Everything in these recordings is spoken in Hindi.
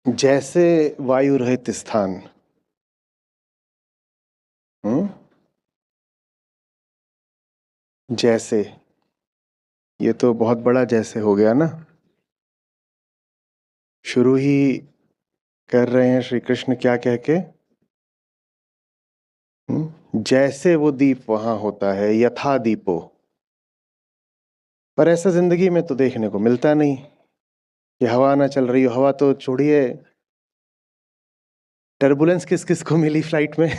जैसे वायु रहित स्थान। जैसे, ये तो बहुत बड़ा जैसे हो गया ना। शुरू ही कर रहे हैं श्री कृष्ण क्या कह के? जैसे वो दीप वहां होता है, यथा दीपो। पर ऐसा जिंदगी में तो देखने को मिलता नहीं कि हवा ना चल रही हो। हवा तो छोड़िए, टर्बुलेंस किस किस को मिली फ्लाइट में?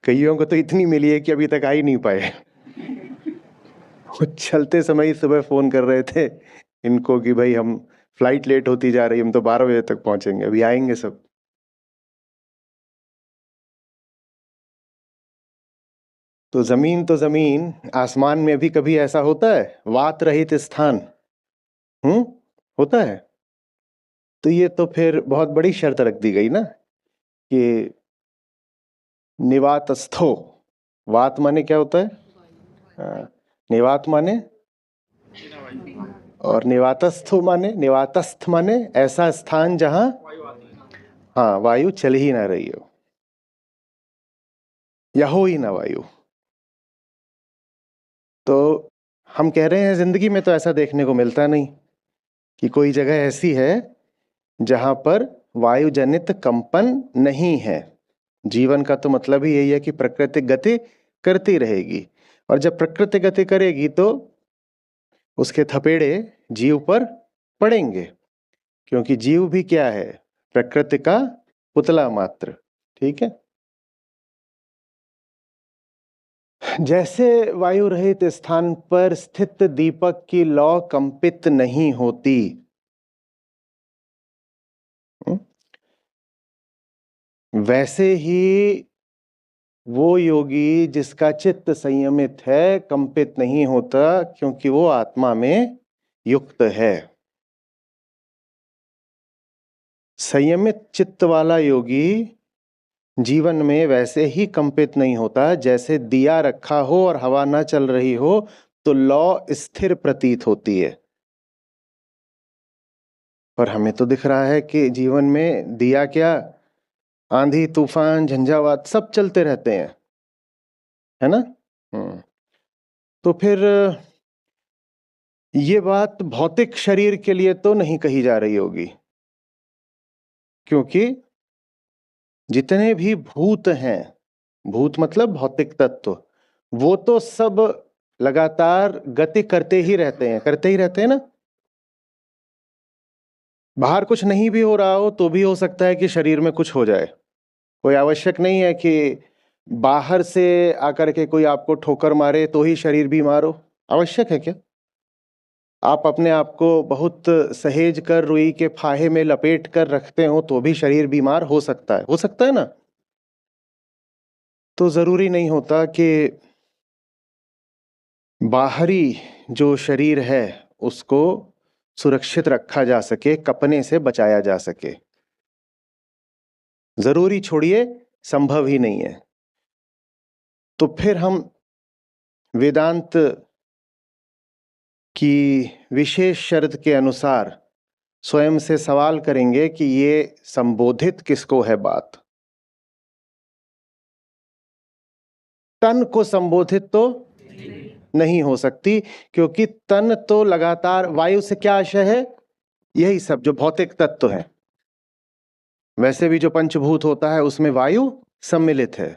कईयों को तो इतनी मिली है कि अभी तक आ ही नहीं पाए। वो चलते समय ही सुबह फोन कर रहे थे इनको कि भाई हम फ्लाइट लेट होती जा रही, हम तो 12 बजे तक पहुंचेंगे, अभी आएंगे सब। तो जमीन, आसमान में भी कभी ऐसा होता है वात रहित स्थान? हम्म, होता है। तो ये तो फिर बहुत बड़ी शर्त रख दी गई ना कि निवातस्थो। वात माने क्या होता है? निवात माने, और निवातस्थ माने ऐसा स्थान जहां हाँ वायु चल ही ना रही हो या हो ही ना वायु। तो हम कह रहे हैं जिंदगी में तो ऐसा देखने को मिलता नहीं कि कोई जगह ऐसी है जहां पर वायु जनित कंपन नहीं है। जीवन का तो मतलब ही यही है कि प्रकृति गति करती रहेगी, और जब प्रकृति गति करेगी तो उसके थपेड़े जीव पर पड़ेंगे, क्योंकि जीव भी क्या है? प्रकृति का पुतला मात्र। ठीक है। जैसे वायु रहित स्थान पर स्थित दीपक की लौ कंपित नहीं होती। वैसे ही वो योगी जिसका चित्त संयमित है कंपित नहीं होता, क्योंकि वो आत्मा में युक्त है। संयमित चित्त वाला योगी जीवन में वैसे ही कंपित नहीं होता जैसे दिया रखा हो और हवा ना चल रही हो तो लौ स्थिर प्रतीत होती है। पर हमें तो दिख रहा है कि जीवन में दिया क्या, आंधी तूफान झंझावात सब चलते रहते हैं, है ना? तो फिर ये बात भौतिक शरीर के लिए तो नहीं कही जा रही होगी, क्योंकि जितने भी भूत हैं, भूत मतलब भौतिक तत्व, वो तो सब लगातार गति करते ही रहते हैं ना। बाहर कुछ नहीं भी हो रहा हो तो भी हो सकता है कि शरीर में कुछ हो जाए। कोई आवश्यक नहीं है कि बाहर से आकर के कोई आपको ठोकर मारे तो ही शरीर बीमार हो। आवश्यक है क्या? आप अपने आप को बहुत सहेज कर रुई के फाहे में लपेट कर रखते हो तो भी शरीर बीमार हो सकता है ना। तो जरूरी नहीं होता कि बाहरी जो शरीर है उसको सुरक्षित रखा जा सके, कपने से बचाया जा सके। जरूरी छोड़िए, संभव ही नहीं है। तो फिर हम वेदांत की विशेष शर्त के अनुसार स्वयं से सवाल करेंगे कि ये संबोधित किसको है बात? तन को संबोधित तो नहीं हो सकती, क्योंकि तन तो लगातार वायु से क्या आशय है? यही सब जो भौतिक तत्व है। वैसे भी जो पंचभूत होता है उसमें वायु सम्मिलित है।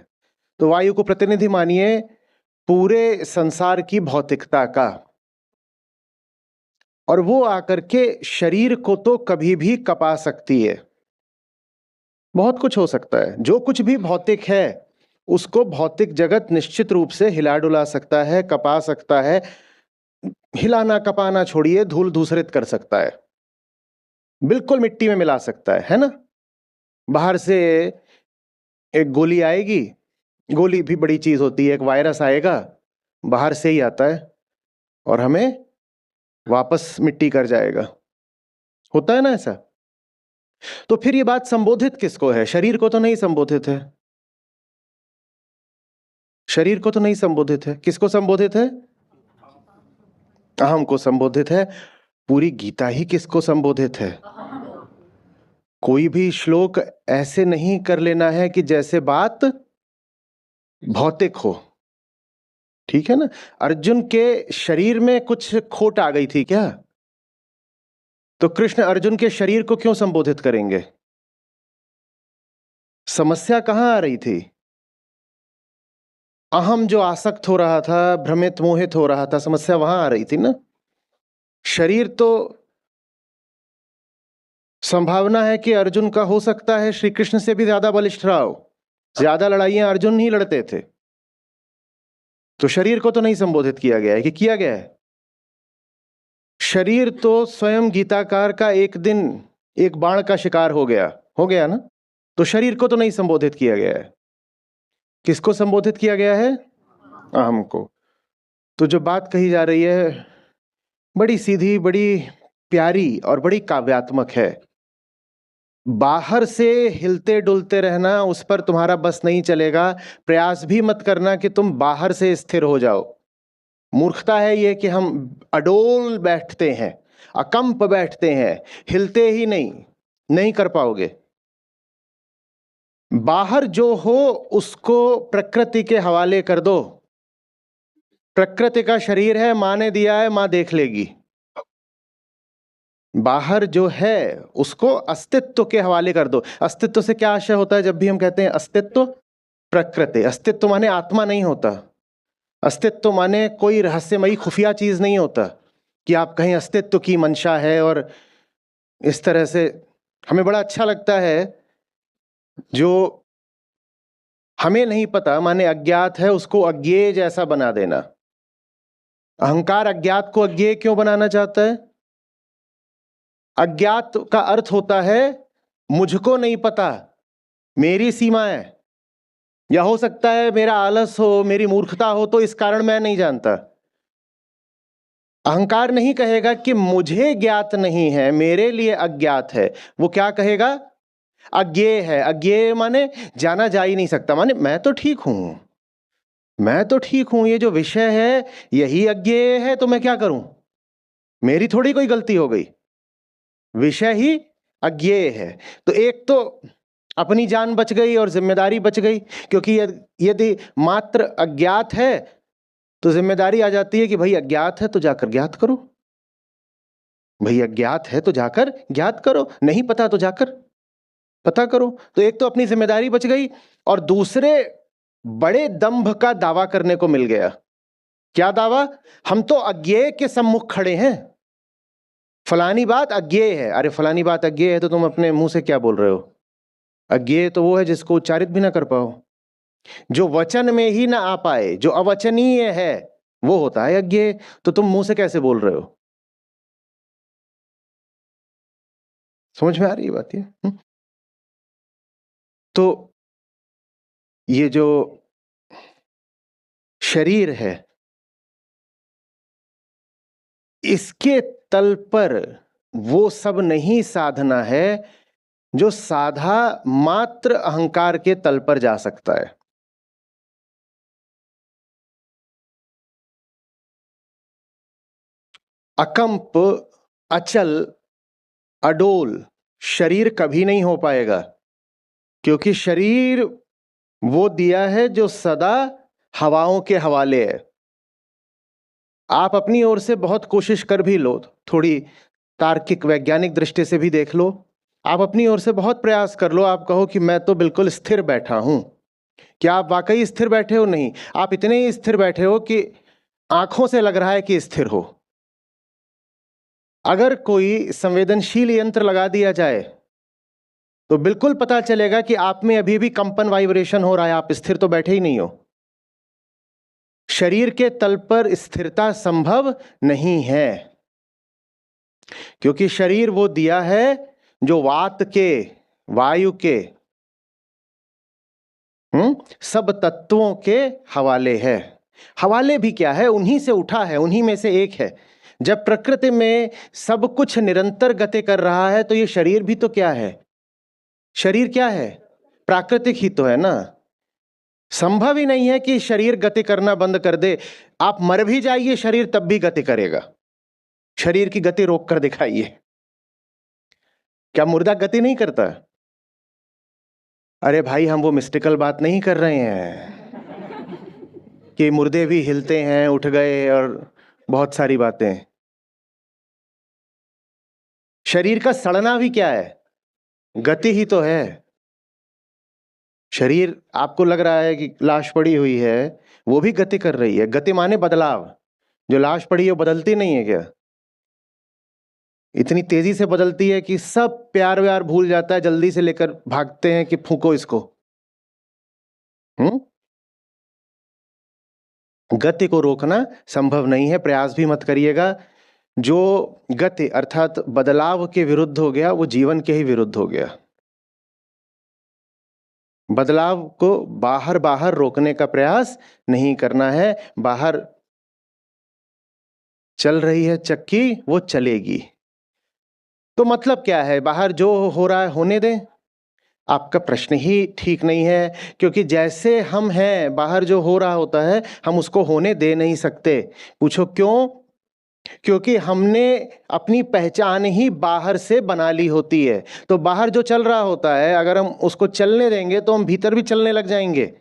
तो वायु को प्रतिनिधि मानिए पूरे संसार की भौतिकता का, और वो आकर के शरीर को तो कभी भी कपा सकती है। बहुत कुछ हो सकता है, जो कुछ भी भौतिक है उसको भौतिक जगत निश्चित रूप से हिला डुला सकता है, कपा सकता है। हिलाना कपाना छोड़िए, धूल धूसरित कर सकता है, बिल्कुल मिट्टी में मिला सकता है ना। बाहर से एक गोली आएगी, गोली भी बड़ी चीज होती है, एक वायरस आएगा बाहर से ही आता है और हमें वापस मिट्टी कर जाएगा। होता है ना ऐसा। तो फिर ये बात संबोधित किसको है? शरीर को तो नहीं संबोधित है। शरीर को तो नहीं संबोधित है, किसको संबोधित है? अहम को संबोधित है। पूरी गीता ही किसको संबोधित है? कोई भी श्लोक ऐसे नहीं कर लेना है कि जैसे बात भौतिक हो, ठीक है ना? अर्जुन के शरीर में कुछ खोट आ गई थी क्या? तो कृष्ण अर्जुन के शरीर को क्यों संबोधित करेंगे? समस्या कहां आ रही थी? अहम जो आसक्त हो रहा था, भ्रमित मोहित हो रहा था, समस्या वहां आ रही थी ना। शरीर तो संभावना है कि अर्जुन का हो सकता है श्री कृष्ण से भी ज्यादा बलिष्ठ रहा हो, ज्यादा लड़ाइयां अर्जुन ही लड़ते थे। तो शरीर को तो नहीं संबोधित किया गया है कि किया गया है? शरीर तो स्वयं गीताकार का एक दिन एक बाण का शिकार हो गया ना। तो शरीर को तो नहीं संबोधित किया गया है। किसको संबोधित किया गया है? अहम को। तो जो बात कही जा रही है बड़ी सीधी, बड़ी प्यारी और बड़ी काव्यात्मक है। बाहर से हिलते डुलते रहना उस पर तुम्हारा बस नहीं चलेगा। प्रयास भी मत करना कि तुम बाहर से स्थिर हो जाओ। मूर्खता है ये कि हम अडोल बैठते हैं, अकंप बैठते हैं, हिलते ही नहीं कर पाओगे। बाहर जो हो उसको प्रकृति के हवाले कर दो। प्रकृति का शरीर है, मां ने दिया है, मां देख लेगी। बाहर जो है उसको अस्तित्व के हवाले कर दो। अस्तित्व से क्या आशय होता है जब भी हम कहते हैं अस्तित्व? प्रकृति। अस्तित्व माने आत्मा नहीं होता। अस्तित्व माने कोई रहस्यमयी खुफिया चीज नहीं होता कि आप कहीं अस्तित्व की मंशा है। और इस तरह से हमें बड़ा अच्छा लगता है जो हमें नहीं पता माने अज्ञात है उसको अज्ञेय जैसा बना देना। अहंकार अज्ञात को अज्ञेय क्यों बनाना चाहता है? अज्ञात का अर्थ होता है मुझको नहीं पता, मेरी सीमा है, या हो सकता है मेरा आलस हो, मेरी मूर्खता हो, तो इस कारण मैं नहीं जानता। अहंकार नहीं कहेगा कि मुझे ज्ञात नहीं है, मेरे लिए अज्ञात है। वो क्या कहेगा? अज्ञेय है। अज्ञेय माने जाना जा ही नहीं सकता, माने मैं तो ठीक हूं, मैं तो ठीक हूं, ये जो विषय है यही अज्ञेय है, तो मैं क्या करूं? मेरी थोड़ी कोई गलती हो गई, विषय ही अज्ञेय है। तो एक तो अपनी जान बच गई और जिम्मेदारी बच गई, क्योंकि यदि मात्र अज्ञात है तो जिम्मेदारी आ जाती है कि भाई अज्ञात है तो जाकर ज्ञात करो, भाई अज्ञात है तो जाकर ज्ञात करो, नहीं पता तो जाकर पता करो। तो एक तो अपनी जिम्मेदारी बच गई और दूसरे बड़े दंभ का दावा करने को मिल गया। क्या दावा? हम तो अज्ञेय के सम्मुख खड़े हैं, फलानी बात अज्ञेय है। अरे फलानी बात अज्ञेय है तो तुम अपने मुंह से क्या बोल रहे हो? अज्ञेय तो वो है जिसको उच्चारित भी ना कर पाओ, जो वचन में ही ना आ पाए, जो अवचनीय है, वो होता है अज्ञेय। तो तुम मुंह से कैसे बोल रहे हो? समझ में आ रही है बात ये? तो ये जो शरीर है इसके तल पर वो सब नहीं साधना है जो साधा मात्र अहंकार के तल पर जा सकता है। अकंप, अचल, अडोल शरीर कभी नहीं हो पाएगा, क्योंकि शरीर वो दिया है जो सदा हवाओं के हवाले है। आप अपनी ओर से बहुत कोशिश कर भी लो, थोड़ी तार्किक वैज्ञानिक दृष्टि से भी देख लो, आप अपनी ओर से बहुत प्रयास कर लो, आप कहो कि मैं तो बिल्कुल स्थिर बैठा हूं। क्या आप वाकई स्थिर बैठे हो? नहीं, आप इतने ही स्थिर बैठे हो कि आंखों से लग रहा है कि स्थिर हो। अगर कोई संवेदनशील यंत्र लगा दिया जाए तो बिल्कुल पता चलेगा कि आप में अभी भी कंपन वाइब्रेशन हो रहा है, आप स्थिर तो बैठे ही नहीं हो। शरीर के तल पर स्थिरता संभव नहीं है, क्योंकि शरीर वो दिया है जो वात के, वायु के, सब तत्वों के हवाले है। हवाले भी क्या है? उन्हीं से उठा है, उन्हीं में से एक है। जब प्रकृति में सब कुछ निरंतर गति कर रहा है तो ये शरीर भी तो क्या है? शरीर क्या है? प्राकृतिक ही तो है ना। संभव ही नहीं है कि शरीर गति करना बंद कर दे। आप मर भी जाइए, शरीर तब भी गति करेगा। शरीर की गति रोक कर दिखाइए। क्या मुर्दा गति नहीं करता? अरे भाई, हम वो मिस्टिकल बात नहीं कर रहे हैं कि मुर्दे भी हिलते हैं, उठ गए और बहुत सारी बातें। शरीर का सड़ना भी क्या है? गति ही तो है। शरीर आपको लग रहा है कि लाश पड़ी हुई है, वो भी गति कर रही है। गति माने बदलाव। जो लाश पड़ी है वो बदलती नहीं है क्या? इतनी तेजी से बदलती है कि सब प्यार व्यार भूल जाता है, जल्दी से लेकर भागते हैं कि फूंको इसको। गति को रोकना संभव नहीं है, प्रयास भी मत करिएगा। जो गति अर्थात बदलाव के विरुद्ध हो गया, वो जीवन के ही विरुद्ध हो गया। बदलाव को बाहर बाहर रोकने का प्रयास नहीं करना है। बाहर चल रही है चक्की, वो चलेगी। तो मतलब क्या है? बाहर जो हो रहा है होने दें। आपका प्रश्न ही ठीक नहीं है, क्योंकि जैसे हम हैं, बाहर जो हो रहा होता है हम उसको होने दे नहीं सकते। पूछो क्यों? क्योंकि हमने अपनी पहचान ही बाहर से बना ली होती है। तो बाहर जो चल रहा होता है, अगर हम उसको चलने देंगे तो हम भीतर भी चलने लग जाएंगे।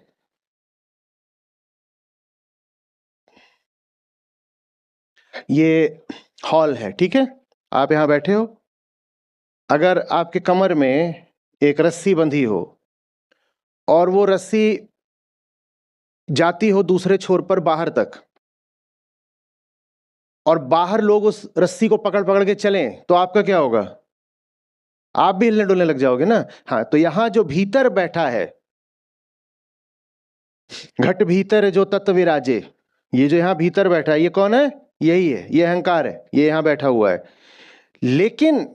ये हॉल है, ठीक है? आप यहां बैठे हो। अगर आपके कमर में एक रस्सी बंधी हो और वो रस्सी जाती हो दूसरे छोर पर बाहर तक, और बाहर लोग उस रस्सी को पकड़ पकड़ के चलें, तो आपका क्या होगा? आप भी हिलने डुलने लग जाओगे ना। हाँ, तो यहां जो भीतर बैठा है, घट भीतर जो तत्व विराजे, ये जो यहां भीतर बैठा है, ये कौन है? यही है, ये अहंकार है, ये यहां बैठा हुआ है। लेकिन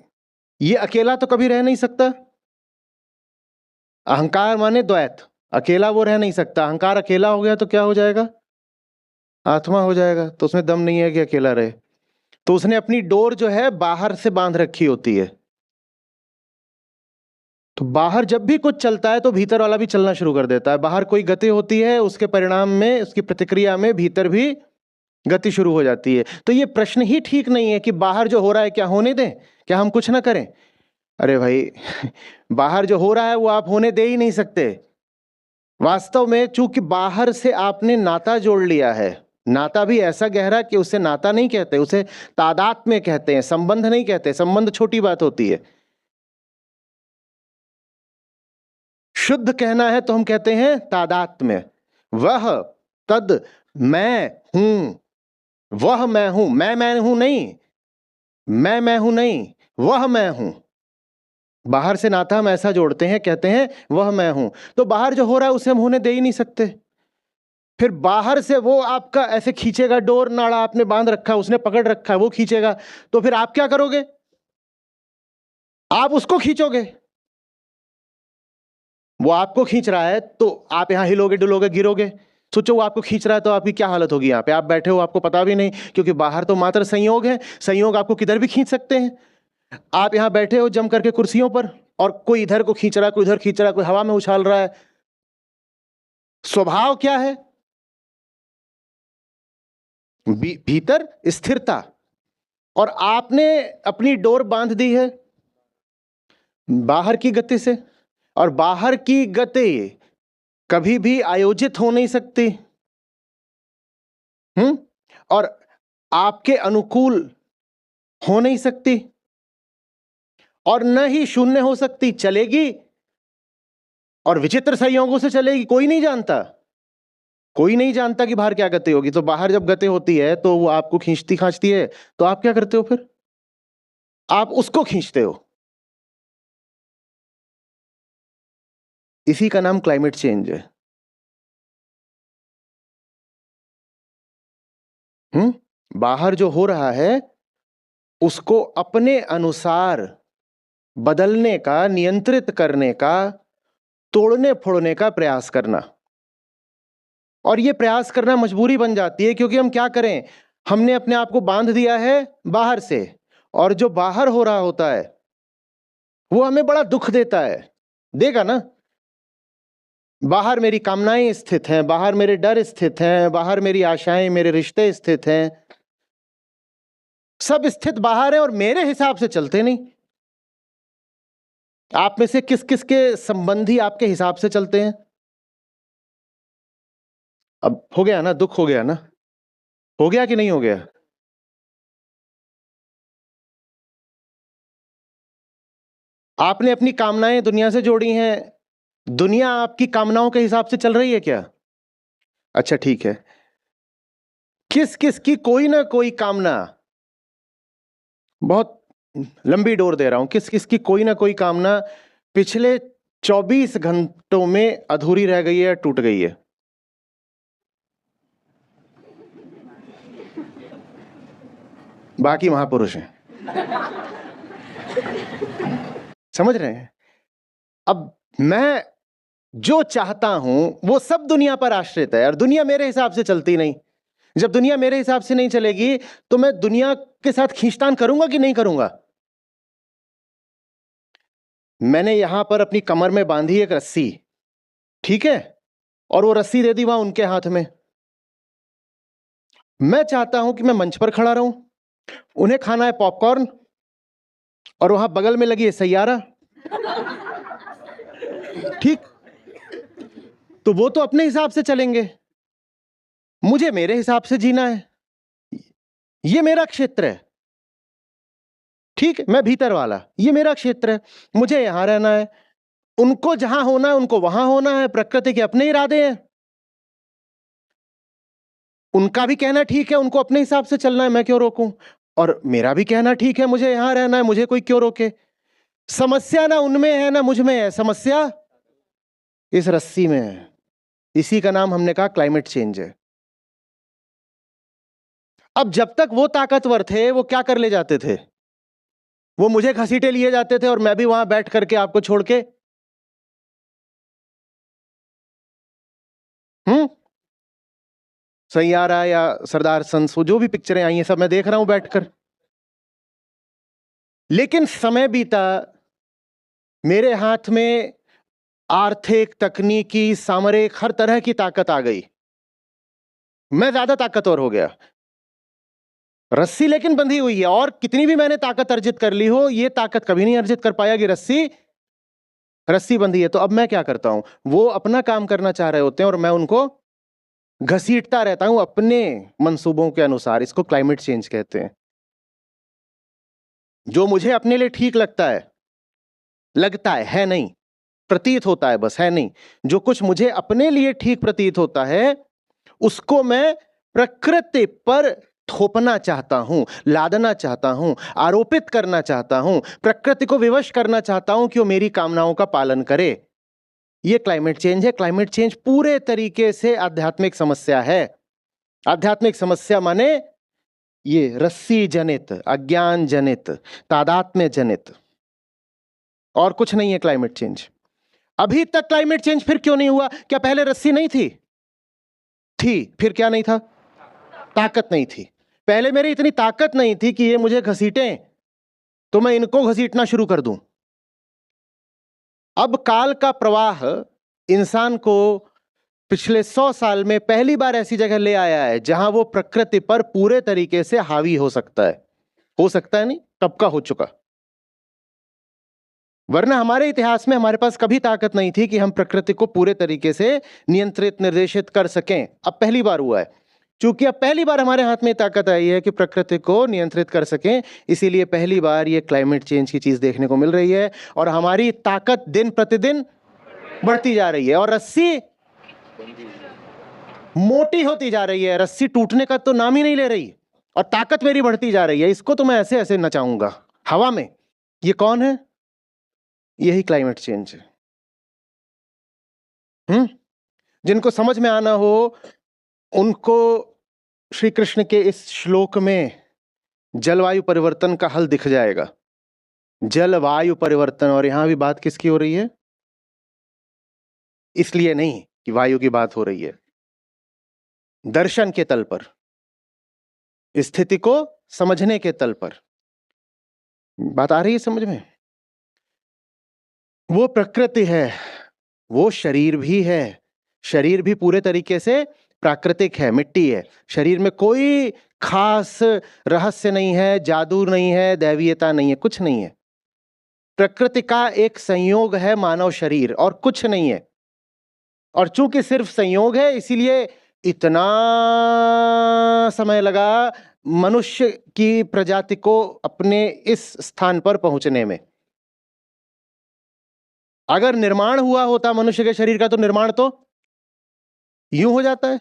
ये अकेला तो कभी रह नहीं सकता। अहंकार माने द्वैत, अकेला वो रह नहीं सकता। अहंकार अकेला हो गया तो क्या हो जाएगा? आत्मा हो जाएगा। तो उसमें दम नहीं है कि अकेला रहे। तो उसने अपनी डोर जो है बाहर से बांध रखी होती है। तो बाहर जब भी कुछ चलता है तो भीतर वाला भी चलना शुरू कर देता है। बाहर कोई गति होती है, उसके परिणाम में, उसकी प्रतिक्रिया में भीतर भी गति शुरू हो जाती है। तो ये प्रश्न ही ठीक नहीं है कि बाहर जो हो रहा है क्या होने दें, क्या हम कुछ ना करें। अरे भाई, बाहर जो हो रहा है वो आप होने दे ही नहीं सकते। वास्तव में चूंकि बाहर से आपने नाता जोड़ लिया है, नाता भी ऐसा गहरा कि उसे नाता नहीं कहते, उसे तादात्म्य कहते हैं, संबंध नहीं कहते। संबंध छोटी बात होती है। शुद्ध कहना है तो हम कहते हैं तादात्म्य। वह तद मैं हूं, वह मैं हूं। मैं हूं नहीं, मैं हूं नहीं, वह मैं हूं। बाहर से नाता हम ऐसा जोड़ते हैं, कहते हैं वह मैं हूं। तो बाहर जो हो रहा है उसे हम होने दे ही नहीं सकते। फिर बाहर से वो आपका ऐसे खींचेगा, डोर नाड़ा आपने बांध रखा है, उसने पकड़ रखा है, वो खींचेगा। तो फिर आप क्या करोगे? आप उसको खींचोगे। वो आपको खींच रहा है तो आप यहां हिलोगे, डुलोगे, गिरोगे। सोचो वो आपको खींच रहा है तो आपकी क्या हालत होगी? यहां पे आप बैठे हो, आपको पता भी नहीं, क्योंकि बाहर तो मात्र संयोग है। संयोग आपको किधर भी खींच सकते हैं। आप यहां बैठे हो जम करके कुर्सियों पर, और कोई इधर को खींच रहा है, कोई इधर खींच रहा है, कोई हवा में उछाल रहा है। स्वभाव क्या है? भीतर स्थिरता। और आपने अपनी डोर बांध दी है बाहर की गति से, और बाहर की गति कभी भी आयोजित हो नहीं सकती। और आपके अनुकूल हो नहीं सकती, और न ही शून्य हो सकती। चलेगी और विचित्र संयोगों से चलेगी। कोई नहीं जानता, कोई नहीं जानता कि बाहर क्या गति होगी। तो बाहर जब गति होती है तो वो आपको खींचती खांचती है, तो आप क्या करते हो? फिर आप उसको खींचते हो। इसी का नाम क्लाइमेट चेंज है। बाहर जो हो रहा है उसको अपने अनुसार बदलने का, नियंत्रित करने का, तोड़ने फोड़ने का प्रयास करना। और ये प्रयास करना मजबूरी बन जाती है, क्योंकि हम क्या करें, हमने अपने आप को बांध दिया है बाहर से, और जो बाहर हो रहा होता है वो हमें बड़ा दुख देता है। देगा ना। बाहर मेरी कामनाएं स्थित हैं, बाहर मेरे डर स्थित हैं, बाहर मेरी आशाएं, मेरे रिश्ते स्थित हैं। सब स्थित बाहर है और मेरे हिसाब से चलते नहीं। आप में से किस किस के संबंधी आपके हिसाब से चलते हैं? अब हो गया ना, दुख हो गया ना, हो गया कि नहीं हो गया? आपने अपनी कामनाएं दुनिया से जोड़ी हैं, दुनिया आपकी कामनाओं के हिसाब से चल रही है क्या? अच्छा ठीक है, किस किस की कोई ना कोई कामना, बहुत लंबी डोर दे रहा हूं, किस किस की कोई ना कोई कामना पिछले 24 घंटों में अधूरी रह गई है, टूट गई है? बाकी महापुरुष हैं। समझ रहे हैं? अब मैं जो चाहता हूं वो सब दुनिया पर आश्रित है और दुनिया मेरे हिसाब से चलती नहीं। जब दुनिया मेरे हिसाब से नहीं चलेगी तो मैं दुनिया के साथ खींचतान करूंगा कि नहीं करूंगा? मैंने यहां पर अपनी कमर में बांधी एक रस्सी, ठीक है, और वो रस्सी दे दी वहां उनके हाथ में। मैं चाहता हूं कि मैं मंच पर खड़ा रहूं, उन्हें खाना है पॉपकॉर्न और वहां बगल में लगी है सैयारा, ठीक? तो वो तो अपने हिसाब से चलेंगे, मुझे मेरे हिसाब से जीना है, ये मेरा क्षेत्र है, ठीक है, मैं भीतर वाला, ये मेरा क्षेत्र है, मुझे यहां रहना है। उनको जहां होना है उनको वहां होना है, प्रकृति के अपने इरादे हैं, उनका भी कहना ठीक है, उनको अपने हिसाब से चलना है, मैं क्यों रोकूं? और मेरा भी कहना ठीक है, मुझे यहां रहना है, मुझे कोई क्यों रोके? समस्या ना उनमें है ना मुझ में है, समस्या इस रस्सी में है। इसी का नाम हमने कहा क्लाइमेट चेंज है। अब जब तक वो ताकतवर थे वो क्या कर ले जाते थे? वो मुझे घसीटे लिए जाते थे और मैं भी वहां बैठ करके आपको छोड़ के, सैयारा या सरदार संसो जो भी पिक्चरें आई हैं सब मैं देख रहा हूं बैठकर। लेकिन समय बीता, मेरे हाथ में आर्थिक, तकनीकी, सामरिक हर तरह की ताकत आ गई, मैं ज्यादा ताकतवर हो गया। रस्सी लेकिन बंधी हुई है और कितनी भी मैंने ताकत अर्जित कर ली हो, ये ताकत कभी नहीं अर्जित कर पाया कि रस्सी रस्सी बंधी है। तो अब मैं क्या करता हूं, वो अपना काम करना चाह रहे होते हैं और मैं उनको घसीटता रहता हूं अपने मंसूबों के अनुसार। इसको क्लाइमेट चेंज कहते हैं। जो मुझे अपने लिए ठीक लगता है नहीं, प्रतीत होता है बस, है नहीं। जो कुछ मुझे अपने लिए ठीक प्रतीत होता है उसको मैं प्रकृति पर थोपना चाहता हूं, लादना चाहता हूं, आरोपित करना चाहता हूं, प्रकृति को विवश करना चाहता हूं कि वो मेरी कामनाओं का पालन करे। ये क्लाइमेट चेंज है। क्लाइमेट चेंज पूरे तरीके से आध्यात्मिक समस्या है। आध्यात्मिक समस्या माने ये रस्सी जनित, अज्ञान जनित, तादात्म्य जनित, और कुछ नहीं है क्लाइमेट चेंज। अभी तक क्लाइमेट चेंज फिर क्यों नहीं हुआ? क्या पहले रस्सी नहीं थी? फिर क्या नहीं था? ताकत नहीं थी। पहले मेरी इतनी ताकत नहीं थी कि ये मुझे घसीटें तो मैं इनको घसीटना शुरू कर दूं। अब काल का प्रवाह इंसान को पिछले 100 साल में पहली बार ऐसी जगह ले आया है जहां वो प्रकृति पर पूरे तरीके से हावी हो सकता है। हो सकता है नहीं, कब का हो चुका। वरना हमारे इतिहास में हमारे पास कभी ताकत नहीं थी कि हम प्रकृति को पूरे तरीके से नियंत्रित, निर्देशित कर सकें। अब पहली बार हुआ है। चूंकि अब पहली बार हमारे हाथ में ताकत आई है कि प्रकृति को नियंत्रित कर सकें, इसीलिए पहली बार ये क्लाइमेट चेंज की चीज देखने को मिल रही है और हमारी ताकत दिन प्रतिदिन बढ़ती जा रही है और रस्सी मोटी होती जा रही है। रस्सी टूटने का तो नाम ही नहीं ले रही और ताकत मेरी बढ़ती जा रही है। इसको तो मैं ऐसे ऐसे नचाऊंगा हवा में। ये कौन है? यही क्लाइमेट चेंज है। जिनको समझ में आना हो उनको श्री कृष्ण के इस श्लोक में जलवायु परिवर्तन का हल दिख जाएगा। जलवायु परिवर्तन, और यहां भी बात किसकी हो रही है? इसलिए नहीं कि वायु की बात हो रही है, दर्शन के तल पर, स्थिति को समझने के तल पर बात आ रही है समझ में। वो प्रकृति है, वो शरीर भी है, शरीर भी पूरे तरीके से प्राकृतिक है, मिट्टी है। शरीर में कोई खास रहस्य नहीं है, जादू नहीं है, दैवीयता नहीं है, कुछ नहीं है। प्रकृति का एक संयोग है मानव शरीर, और कुछ नहीं है। और चूंकि सिर्फ संयोग है, इसीलिए इतना समय लगा मनुष्य की प्रजाति को अपने इस स्थान पर पहुंचने में। अगर निर्माण हुआ होता मनुष्य के शरीर का, तो निर्माण तो यूं हो जाता है।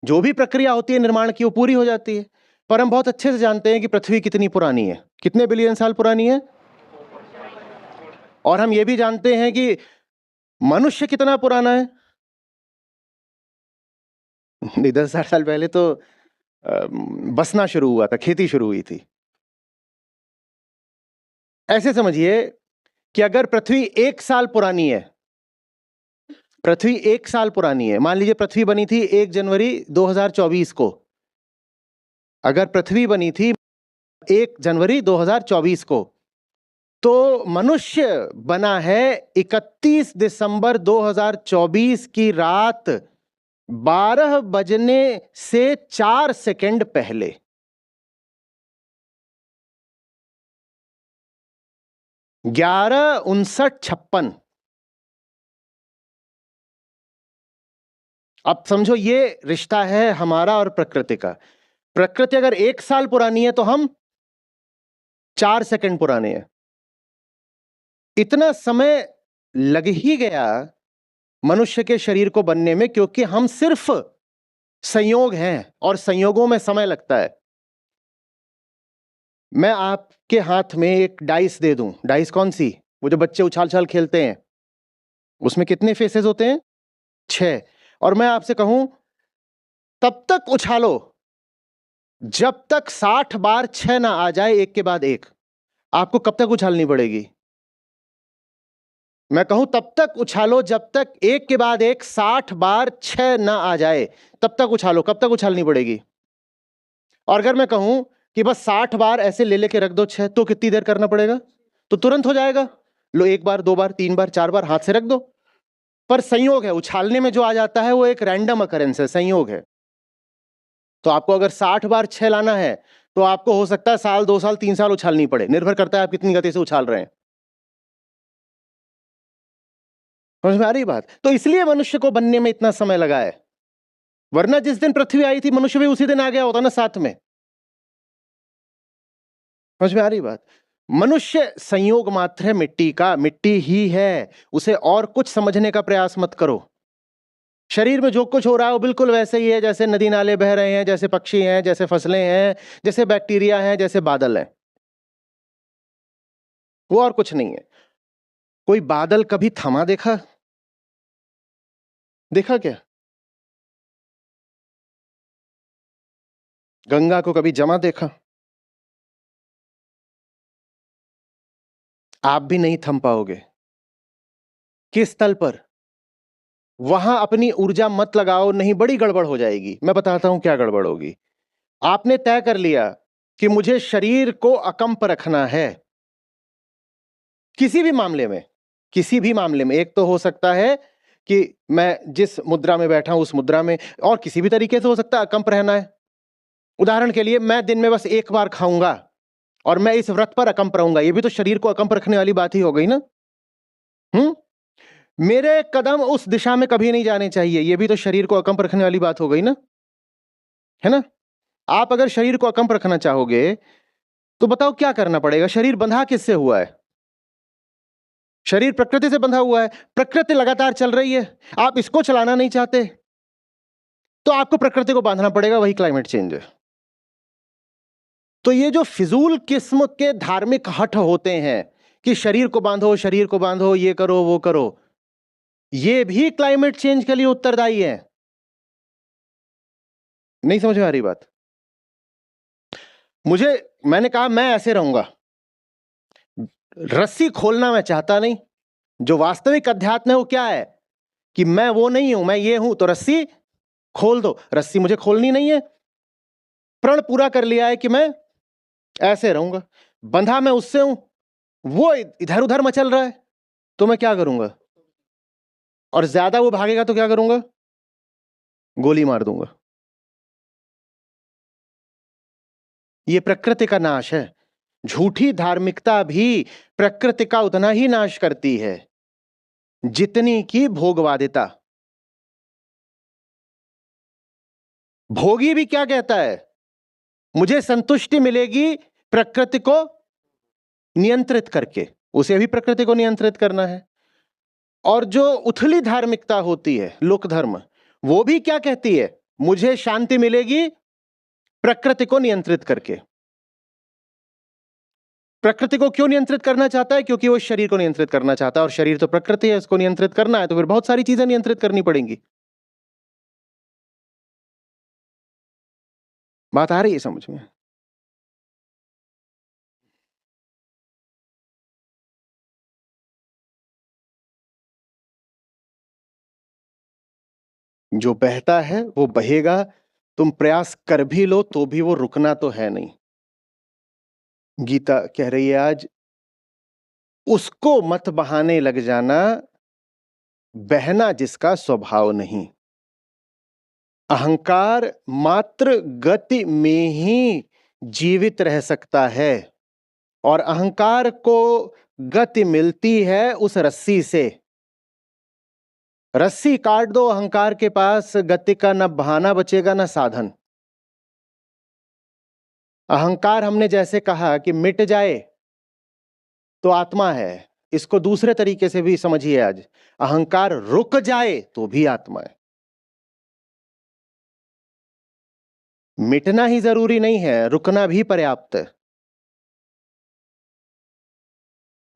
जो भी प्रक्रिया होती है निर्माण की, वो पूरी हो जाती है। पर हम बहुत अच्छे से जानते हैं कि पृथ्वी कितनी पुरानी है, कितने बिलियन साल पुरानी है। और हम ये भी जानते हैं कि मनुष्य कितना पुराना है। 10,000 साल पहले तो बसना शुरू हुआ था, खेती शुरू हुई थी। ऐसे समझिए कि अगर पृथ्वी 1 साल पुरानी है, पृथ्वी 1 साल पुरानी है, मान लीजिए पृथ्वी बनी थी 1 जनवरी 2024 को। अगर पृथ्वी बनी थी 1 जनवरी 2024 को, तो मनुष्य बना है 31 दिसंबर 2024 की रात 12 बजने से 4 सेकंड पहले। 11:59:56। अब समझो, ये रिश्ता है हमारा और प्रकृति का। प्रकृति अगर 1 साल पुरानी है, तो हम 4 सेकंड पुराने हैं। इतना समय लग ही गया मनुष्य के शरीर को बनने में, क्योंकि हम सिर्फ संयोग हैं, और संयोगों में समय लगता है। मैं आपके हाथ में एक डाइस दे दूं, डाइस कौन सी, वो जो बच्चे उछाल छाल खेलते हैं, उसमें कितने फेसेस होते हैं? 6। और मैं आपसे कहूं तब तक उछालो जब तक 60 बार 6 ना आ जाए, एक के बाद एक। आपको कब तक उछालनी पड़ेगी? मैं कहूं तब तक उछालो जब तक एक के बाद एक 60 बार 6 ना आ जाए, तब तक उछालो। कब तक उछालनी पड़ेगी? और अगर मैं कहूं कि बस 60 बार ऐसे ले लेके रख दो 6, तो कितनी देर करना पड़ेगा? तो तुरंत हो जाएगा। लो, 1 बार 2 बार 3 बार 4 बार हाथ से रख दो। पर संयोग है, उछालने में जो आ जाता है वो एक रैंडम अकरेंस है, संयोग है। तो आपको अगर 60 बार 6 लाना है, तो आपको हो सकता है साल 2 साल 3 साल उछालनी पड़े, निर्भर करता है आप कितनी गति से उछाल रहे हैं। समझ में आ रही बात? तो इसलिए मनुष्य को बनने में इतना समय लगा है, वरना जिस दिन पृथ्वी आई थी मनुष्य भी उसी दिन आ गया होता ना साथ में। समझ में आ रही बात? मनुष्य संयोग मात्र है मिट्टी का, मिट्टी ही है, उसे और कुछ समझने का प्रयास मत करो। शरीर में जो कुछ हो रहा है वो बिल्कुल वैसे ही है, जैसे नदी नाले बह रहे हैं, जैसे पक्षी हैं, जैसे फसलें हैं, जैसे बैक्टीरिया हैं, जैसे बादल हैं। वो और कुछ नहीं है। कोई बादल कभी थमा देखा? देखा क्या? गंगा को कभी जमा देखा? आप भी नहीं थम पाओगे। किस तल पर? वहां अपनी ऊर्जा मत लगाओ, नहीं बड़ी गड़बड़ हो जाएगी। मैं बताता हूं क्या गड़बड़ होगी। आपने तय कर लिया कि मुझे शरीर को अकंप रखना है, किसी भी मामले में, किसी भी मामले में। एक तो हो सकता है कि मैं जिस मुद्रा में बैठा हूं उस मुद्रा में, और किसी भी तरीके से हो सकता है अकंप रहना है। उदाहरण के लिए, मैं दिन में बस 1 बार खाऊंगा और मैं इस व्रत पर अकंप रहूंगा, ये भी तो शरीर को अकंप रखने वाली बात ही हो गई ना। मेरे कदम उस दिशा में कभी नहीं जाने चाहिए, ये भी तो शरीर को अकंप रखने वाली बात हो गई ना, है ना। आप अगर शरीर को अकंप रखना चाहोगे तो बताओ क्या करना पड़ेगा? शरीर बंधा किससे हुआ है? शरीर प्रकृति से बंधा हुआ है। प्रकृति लगातार चल रही है, आप इसको चलाना नहीं चाहते, तो आपको प्रकृति को बांधना पड़ेगा, वही क्लाइमेट चेंज है। तो ये जो फिजूल किस्म के धार्मिक हठ होते हैं कि शरीर को बांधो, शरीर को बांधो, ये करो वो करो, ये भी क्लाइमेट चेंज के लिए उत्तरदायी है। नहीं समझ में आ रही बात? मैंने कहा मैं ऐसे रहूंगा, रस्सी खोलना मैं चाहता नहीं। जो वास्तविक अध्यात्म है वो क्या है कि मैं वो नहीं हूं, मैं ये हूं, तो रस्सी खोल दो। रस्सी मुझे खोलनी नहीं है। प्रण पूरा कर लिया है कि मैं ऐसे रहूंगा, बंधा मैं उससे हूं, वो इधर उधर मचल रहा है, तो मैं क्या करूंगा? और ज्यादा वो भागेगा तो क्या करूंगा? गोली मार दूंगा। ये प्रकृति का नाश है। झूठी धार्मिकता भी प्रकृति का उतना ही नाश करती है जितनी की भोगवादिता। भोगी भी क्या कहता है? मुझे संतुष्टि मिलेगी प्रकृति को नियंत्रित करके। उसे भी प्रकृति को नियंत्रित करना है। और जो उथली धार्मिकता होती है, लोक धर्म, वो भी क्या कहती है? मुझे शांति मिलेगी प्रकृति को नियंत्रित करके। प्रकृति को क्यों नियंत्रित करना चाहता है? क्योंकि वो शरीर को नियंत्रित करना चाहता है, और शरीर तो प्रकृति है, इसको नियंत्रित करना है तो फिर बहुत सारी चीजें नियंत्रित करनी पड़ेंगी। बात आ रही है समझ में? जो बहता है वो बहेगा, तुम प्रयास कर भी लो तो भी वो रुकना तो है नहीं। गीता कह रही है आज, उसको मत बहाने लग जाना, बहना जिसका स्वभाव नहीं। अहंकार मात्र गति में ही जीवित रह सकता है, और अहंकार को गति मिलती है उस रस्सी से। रस्सी काट दो अहंकार के पास, गति का न बहाना बचेगा न साधन। अहंकार हमने जैसे कहा कि मिट जाए तो आत्मा है, इसको दूसरे तरीके से भी समझिए आज। अहंकार रुक जाए तो भी आत्मा है। मिटना ही जरूरी नहीं है, रुकना भी पर्याप्त है।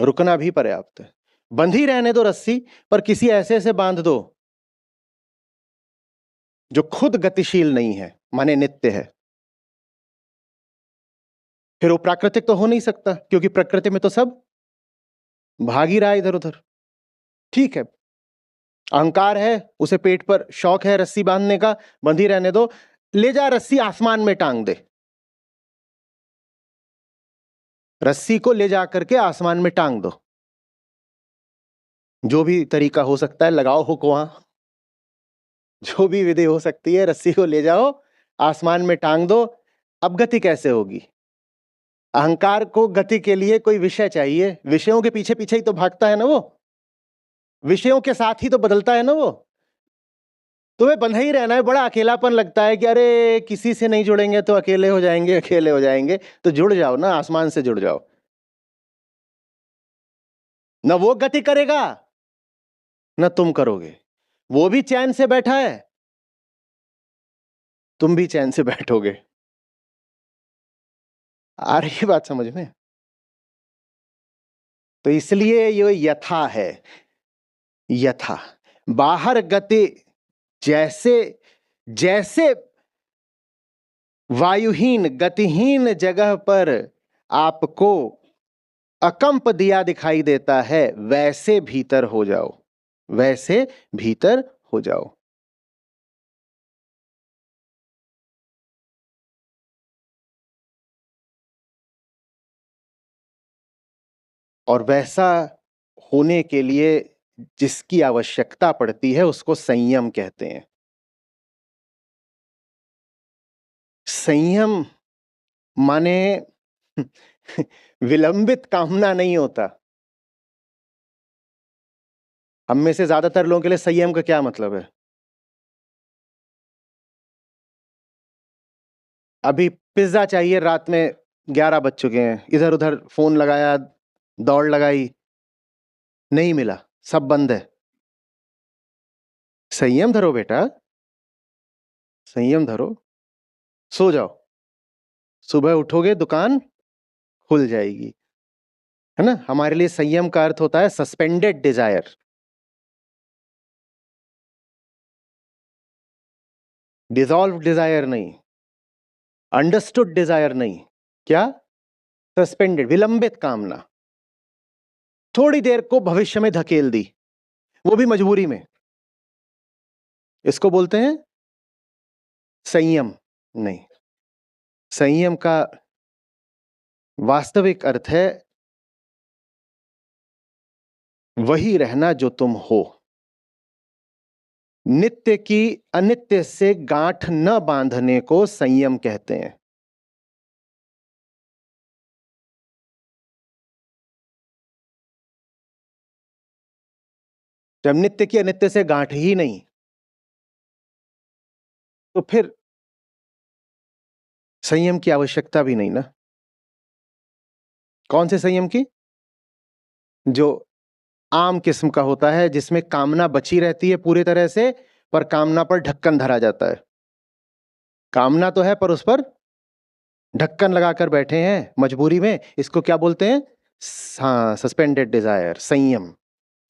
रुकना भी पर्याप्त है। बंधी रहने दो रस्सी, पर किसी ऐसे से बांध दो जो खुद गतिशील नहीं है, माने नित्य है। फिर वो प्राकृतिक तो हो नहीं सकता, क्योंकि प्रकृति में तो सब भाग ही रहा है इधर उधर। ठीक है, अहंकार है, उसे पेट पर शौक है रस्सी बांधने का, बंधी रहने दो। ले जा रस्सी आसमान में टांग दे, रस्सी को ले जा करके आसमान में टांग दो। जो भी तरीका हो सकता है, लगाओ हुक वहां, जो भी विधि हो सकती है, रस्सी को ले जाओ आसमान में टांग दो। अब गति कैसे होगी? अहंकार को गति के लिए कोई विषय चाहिए, विषयों के पीछे पीछे ही तो भागता है ना वो, विषयों के साथ ही तो बदलता है ना वो। तुम्हें बंधा ही रहना है, बड़ा अकेलापन लगता है कि अरे किसी से नहीं जुड़ेंगे तो अकेले हो जाएंगे, अकेले हो जाएंगे। तो जुड़ जाओ ना, आसमान से जुड़ जाओ। न वो गति करेगा न तुम करोगे। वो भी चैन से बैठा है, तुम भी चैन से बैठोगे। आ रही है बात समझ में? तो इसलिए ये यथा है। यथा बाहर गति, जैसे जैसे वायुहीन गतिहीन जगह पर आपको अकंप दिया दिखाई देता है, वैसे भीतर हो जाओ, वैसे भीतर हो जाओ। और वैसा होने के लिए जिसकी आवश्यकता पड़ती है उसको संयम कहते हैं। संयम माने विलंबित कामना नहीं होता। हम में से ज्यादातर लोगों के लिए संयम का क्या मतलब है? अभी पिज्जा चाहिए, रात में 11 बज चुके हैं, इधर उधर फोन लगाया, दौड़ लगाई, नहीं मिला, सब बंद है। संयम धरो बेटा, संयम धरो, सो जाओ, सुबह उठोगे दुकान खुल जाएगी। है ना? हमारे लिए संयम का अर्थ होता है सस्पेंडेड डिजायर, डिसॉल्व डिजायर नहीं, अंडरस्टूड डिजायर नहीं। क्या? सस्पेंडेड, विलंबित कामना, थोड़ी देर को भविष्य में धकेल दी, वो भी मजबूरी में। इसको बोलते हैं संयम। नहीं, संयम का वास्तविक अर्थ है वही रहना जो तुम हो। नित्य की अनित्य से गांठ न बांधने को संयम कहते हैं। जब नित्य की अनित्य से गांठ ही नहीं, तो फिर संयम की आवश्यकता भी नहीं ना। कौन से संयम की? जो आम किस्म का होता है, जिसमें कामना बची रहती है पूरी तरह से, पर कामना पर ढक्कन धरा जाता है। कामना तो है पर उस पर ढक्कन लगाकर बैठे हैं मजबूरी में। इसको क्या बोलते हैं? हाँ, सस्पेंडेड डिजायर, संयम।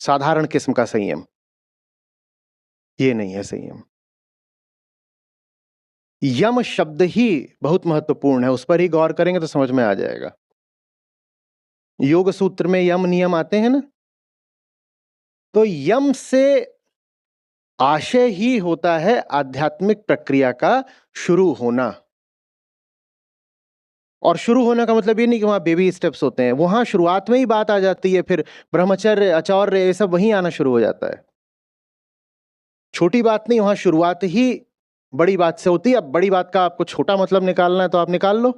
साधारण किस्म का संयम ये नहीं है संयम। यम शब्द ही बहुत महत्वपूर्ण है, उस पर ही गौर करेंगे तो समझ में आ जाएगा। योग सूत्र में यम नियम आते हैं ना, तो यम से आशय ही होता है आध्यात्मिक प्रक्रिया का शुरू होना। और शुरू होने का मतलब ये नहीं कि वहां बेबी स्टेप्स होते हैं, वहां शुरुआत में ही बात आ जाती है, फिर ब्रह्मचर्य, आचौर्य, ये सब वहीं आना शुरू हो जाता है। छोटी बात नहीं, वहां शुरुआत ही बड़ी बात से होती है। अब बड़ी बात का आपको छोटा मतलब निकालना है तो आप निकाल लो।